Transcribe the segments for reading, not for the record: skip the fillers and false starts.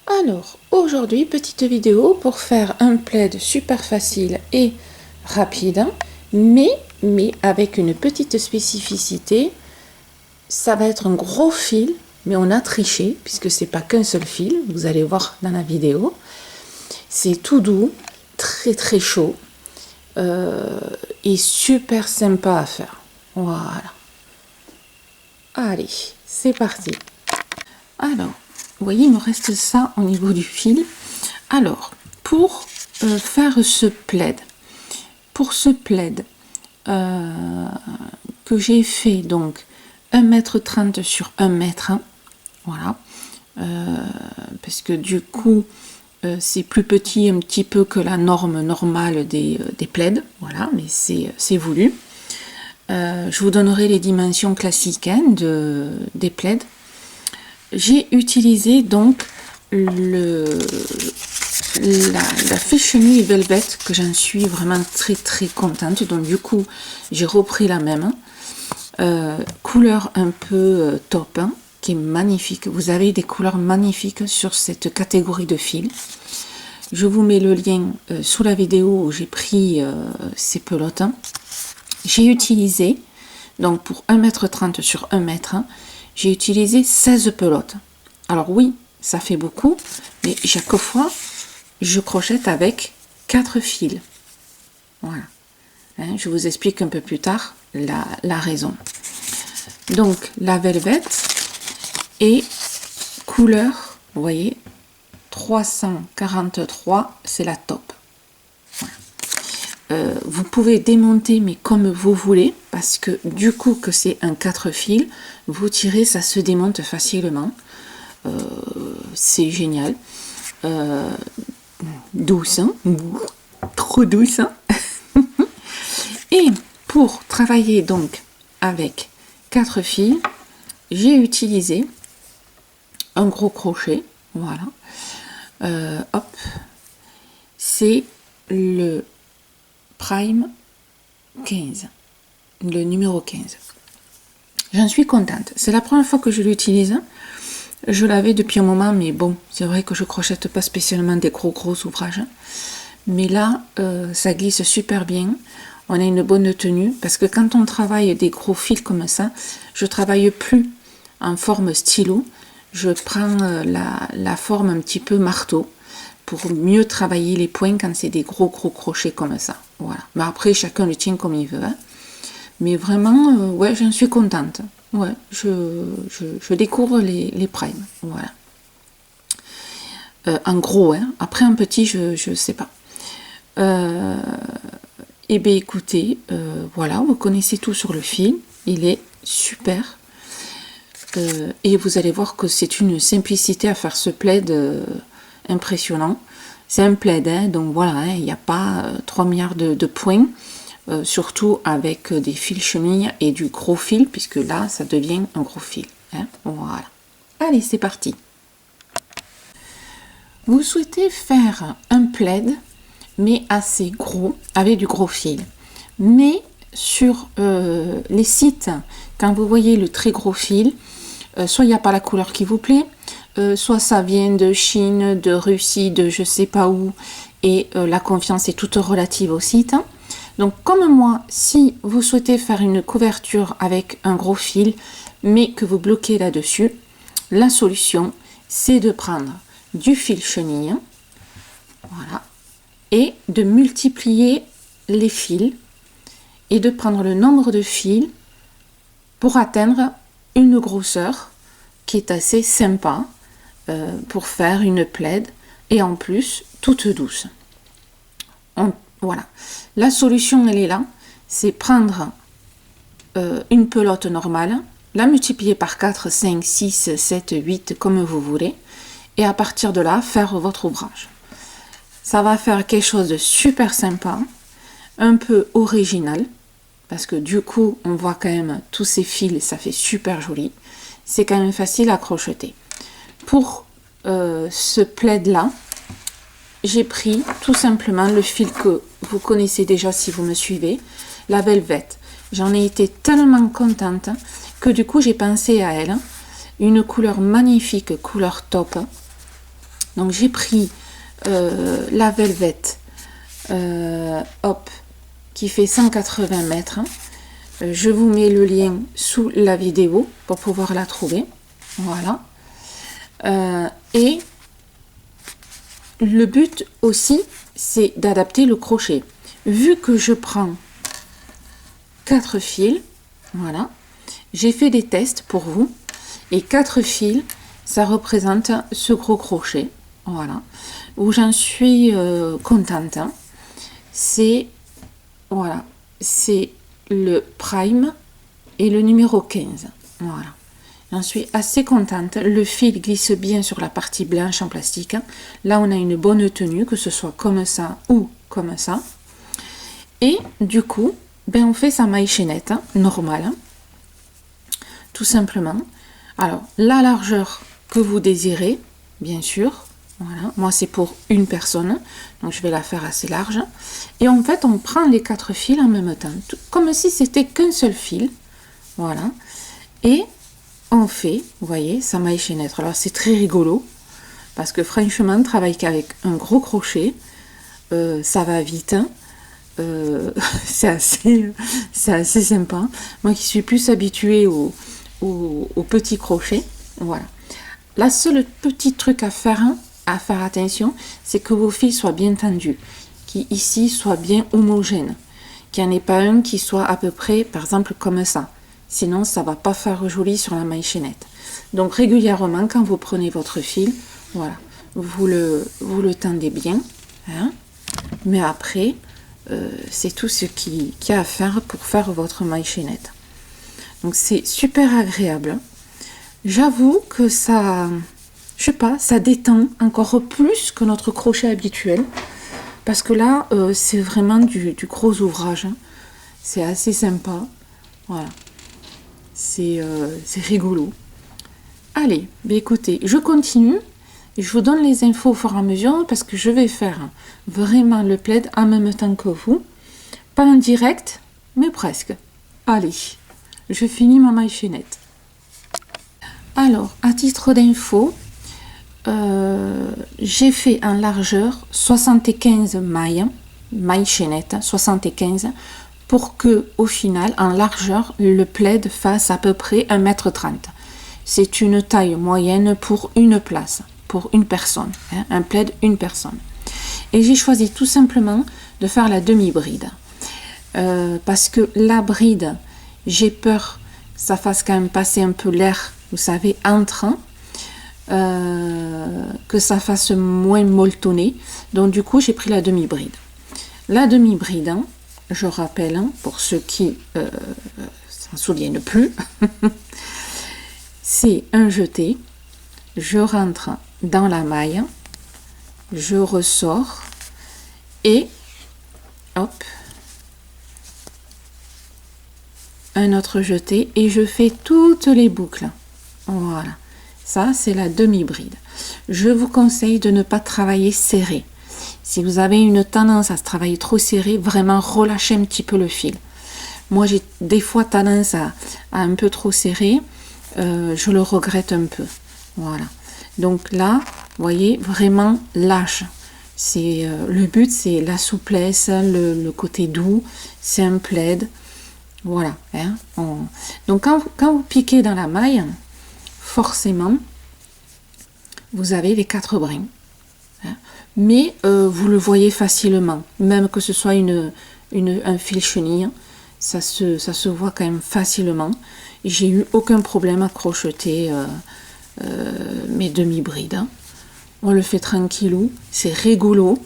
Alors, aujourd'hui, petite vidéo pour faire un plaid super facile et rapide, mais avec une petite spécificité. Ça va être un gros fil, mais on a triché, puisque c'est pas qu'un seul fil, vous allez voir dans la vidéo. C'est tout doux, très chaud, et super sympa à faire. Voilà. Allez, c'est parti. Alors, vous voyez, il me reste ça au niveau du fil. Alors, pour faire ce plaid, que j'ai fait donc 1,30 m sur 1 m, voilà, parce que du coup c'est plus petit un petit peu que la norme normale des plaids, voilà, mais c'est voulu. Je vous donnerai les dimensions classiques des plaids. J'ai utilisé donc la fiche chenille velvet, que j'en suis vraiment très contente. Donc du coup j'ai repris la même couleur un peu taupe, qui est magnifique. Vous avez des couleurs magnifiques sur cette catégorie de fils. Je vous mets le lien sous la vidéo où j'ai pris ces pelotes. J'ai utilisé, donc pour 1,30 m sur 1 m, j'ai utilisé 16 pelotes. Alors oui, ça fait beaucoup, mais chaque fois, je crochette avec 4 fils. Voilà. Hein, je vous explique un peu plus tard la raison. Donc, la velvet et couleur, vous voyez, 343, c'est la taupe. Voilà. Vous pouvez démonter, mais comme vous voulez, parce que du coup que c'est un 4 fils, vous tirez, ça se démonte facilement. C'est génial. Douce, hein, trop douce. Hein. Et pour travailler donc avec 4 fils, j'ai utilisé un gros crochet, voilà. Hop, c'est le Prime 15, le numéro 15. J'en suis contente. C'est la première fois que je l'utilise. Je l'avais depuis un moment, mais bon, c'est vrai que je crochette pas spécialement des gros ouvrages. Mais là, ça glisse super bien. On a une bonne tenue, parce que quand on travaille des gros fils comme ça, je travaille plus en forme stylo. Je prends la forme un petit peu marteau pour mieux travailler les points quand c'est des gros crochets comme ça. Voilà. Mais après, chacun le tient comme il veut. Hein. Mais vraiment, ouais, j'en suis contente. Ouais, je découvre les primes. Voilà. En gros, hein. Après en petit, je sais pas. Et bien écoutez, voilà, vous connaissez tout sur le fil. Il est super. Et vous allez voir que c'est une simplicité à faire ce plaid impressionnant. C'est un plaid, hein, donc voilà, hein, il n'y a pas 3 milliards de points, surtout avec des fils chenilles et du gros fil, puisque là, ça devient un gros fil. Hein, voilà. Allez, c'est parti. Vous souhaitez faire un plaid, mais assez gros, avec du gros fil. Mais sur les sites, quand vous voyez le très gros fil, soit il n'y a pas la couleur qui vous plaît, soit ça vient de Chine, de Russie, de je sais pas où, et la confiance est toute relative au site. Donc comme moi, si vous souhaitez faire une couverture avec un gros fil, mais que vous bloquez là-dessus, la solution, c'est de prendre du fil chenille, voilà, et de multiplier les fils, et de prendre le nombre de fils pour atteindre une grosseur qui est assez sympa pour faire une plaid, et en plus toute douce. Voilà, la solution elle est là, c'est prendre une pelote normale, la multiplier par 4, 5, 6, 7, 8 comme vous voulez, et à partir de là faire votre ouvrage. Ça va faire quelque chose de super sympa, un peu original, parce que du coup on voit quand même tous ces fils et ça fait super joli. C'est quand même facile à crocheter. Pour ce plaid là, j'ai pris tout simplement le fil que vous connaissez déjà si vous me suivez, la velvet. J'en ai été tellement contente que du coup j'ai pensé à elle, une couleur magnifique, couleur taupe, Donc j'ai pris la Velvet hop, qui fait 180 mètres. Je vous mets le lien sous la vidéo pour pouvoir la trouver. Voilà. Et le but aussi, c'est d'adapter le crochet. Vu que je prends 4 fils, voilà, j'ai fait des tests pour vous. Et 4 fils, ça représente ce gros crochet. Voilà. Où j'en suis contente. C'est, voilà, c'est le prime et le numéro 15. Voilà. J'en suis assez contente. Le fil glisse bien sur la partie blanche en plastique. Là, on a une bonne tenue, que ce soit comme ça ou comme ça. Et du coup, ben, on fait sa maille chaînette normale. Tout simplement. Alors, la largeur que vous désirez, bien sûr. Voilà. Moi, c'est pour une personne. Donc, je vais la faire assez large. Et en fait, on prend les 4 fils en même temps. Comme si c'était qu'un seul fil. Voilà. Et on fait, vous voyez, sa maille chaînette. Alors, c'est très rigolo. Parce que franchement, travailler qu'avec un gros crochet, ça va vite. C'est assez sympa. Moi qui suis plus habituée au petit crochet, voilà. La seule petit truc à faire attention, c'est que vos fils soient bien tendus, qui ici soient bien homogènes, qu'il n'y en ait pas un qui soit à peu près, par exemple, comme ça. Sinon, ça va pas faire joli sur la maille chaînette. Donc régulièrement, quand vous prenez votre fil, voilà, vous le tendez bien, hein. Mais après, c'est tout ce qu'il y a à faire pour faire votre maille chaînette. Donc c'est super agréable. J'avoue que ça, je sais pas, ça détend encore plus que notre crochet habituel. Parce que là, c'est vraiment du gros ouvrage. Hein. C'est assez sympa. Voilà. C'est rigolo. Allez, ben écoutez, je continue. Et je vous donne les infos au fur et à mesure parce que je vais faire vraiment le plaid en même temps que vous. Pas en direct, mais presque. Allez, je finis ma maille chaînette. Alors, à titre d'info, j'ai fait en largeur 75 mailles chaînette, 75, pour que au final, en largeur, le plaid fasse à peu près 1,30 m. C'est une taille moyenne pour une place. Pour une personne, hein, un plaid une personne. Et j'ai choisi tout simplement de faire la demi-bride. Parce que la bride, j'ai peur que ça fasse quand même passer un peu l'air, vous savez, entrant, que ça fasse moins molletonner. Donc du coup, j'ai pris la demi-bride. La demi-bride, hein, je rappelle, hein, pour ceux qui s'en souviennent plus, c'est un jeté. Je rentre dans la maille, je ressors et hop, un autre jeté et je fais toutes les boucles. Voilà, ça c'est la demi-bride. Je vous conseille de ne pas travailler serré. Si vous avez une tendance à se travailler trop serré, vraiment relâchez un petit peu le fil. Moi j'ai des fois tendance à un peu trop serrer, je le regrette un peu. Voilà. Donc là, vous voyez, vraiment lâche. C'est le but, c'est la souplesse, le côté doux. C'est un plaid. Voilà. Hein, donc quand vous piquez dans la maille, forcément, vous avez les 4 brins. Hein, mais vous le voyez facilement. Même que ce soit un fil chenille, ça se voit quand même facilement. J'ai eu aucun problème à crocheter mes demi-brides. Hein. On le fait tranquillou, c'est rigolo,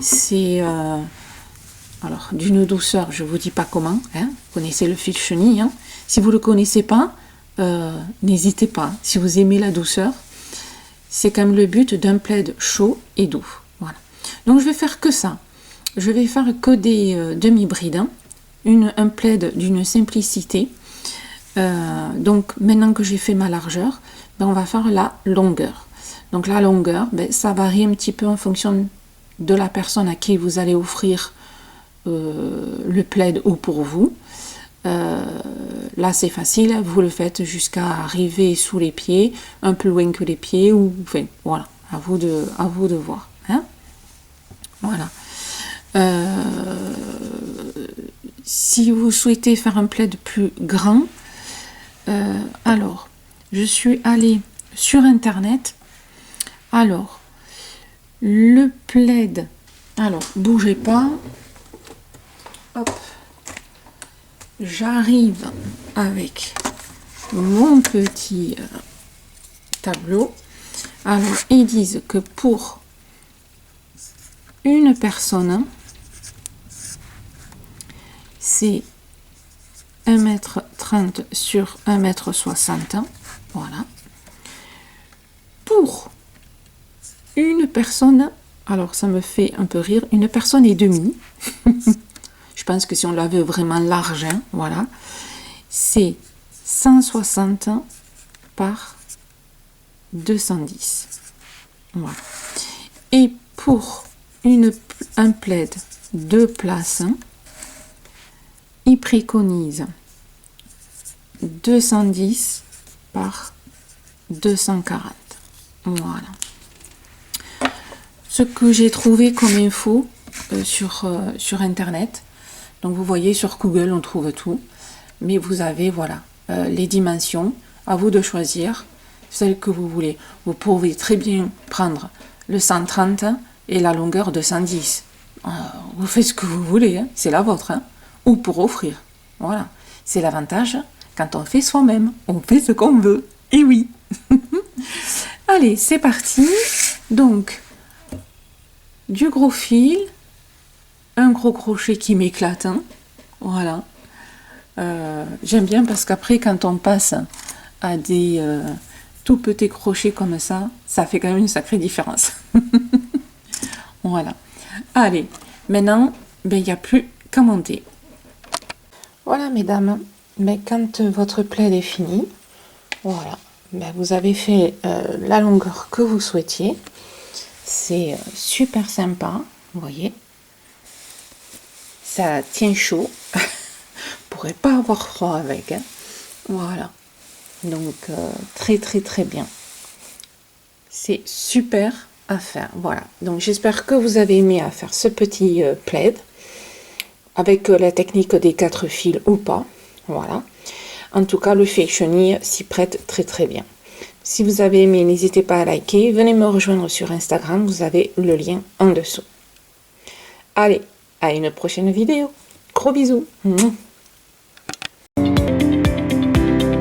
c'est alors d'une douceur, je vous dis pas comment. Hein. Vous connaissez le fil chenille. Hein. Si vous le connaissez pas, n'hésitez pas. Si vous aimez la douceur, c'est quand même le but d'un plaid chaud et doux. Voilà. Donc je vais faire que ça. Je vais faire que des demi-brides. Hein. Un plaid d'une simplicité. Donc maintenant que j'ai fait ma largeur, ben, on va faire la longueur. Donc la longueur, ben, ça varie un petit peu en fonction de la personne à qui vous allez offrir le plaid ou pour vous. Là c'est facile, vous le faites jusqu'à arriver sous les pieds, un peu loin que les pieds, ou enfin voilà. à vous de voir. Hein. Voilà. Si vous souhaitez faire un plaid plus grand, alors, je suis allée sur internet. Alors, le plaid, alors, bougez pas. Hop. J'arrive avec mon petit tableau. Alors, ils disent que pour une personne, c'est 1,30 m sur 1,60 m. Voilà. Pour une personne, alors ça me fait un peu rire, une personne et demie. Je pense que si on la veut vraiment large, hein, voilà, c'est 160 par 210. Voilà. Et pour un plaid 2 places, il préconise 210 par 240. Voilà. Ce que j'ai trouvé comme info sur internet. Donc vous voyez, sur Google on trouve tout, mais vous avez voilà les dimensions, à vous de choisir celle que vous voulez. Vous pouvez très bien prendre le 130 et la longueur de 110. Vous faites ce que vous voulez, hein, c'est la vôtre, hein, ou pour offrir. Voilà, c'est l'avantage quand on fait soi-même, on fait ce qu'on veut. Et oui. Allez, c'est parti. Donc du gros fil. Un gros crochet qui m'éclate, hein. Voilà. J'aime bien parce qu'après, quand on passe à des tout petits crochets comme ça fait quand même une sacrée différence. Voilà. Allez, maintenant, ben, il n'y a plus qu'à monter. Voilà, mesdames, mais quand votre plaid est fini, voilà, ben, vous avez fait la longueur que vous souhaitiez. C'est super sympa, vous voyez. Ça tient chaud. On pourrait pas avoir froid avec. Hein. Voilà. Donc, très très très bien. C'est super à faire. Voilà. Donc, j'espère que vous avez aimé à faire ce petit plaid avec la technique des 4 fils ou pas. Voilà. En tout cas, le fashioning s'y prête très très bien. Si vous avez aimé, n'hésitez pas à liker. Venez me rejoindre sur Instagram. Vous avez le lien en dessous. Allez. À une prochaine vidéo. Gros bisous.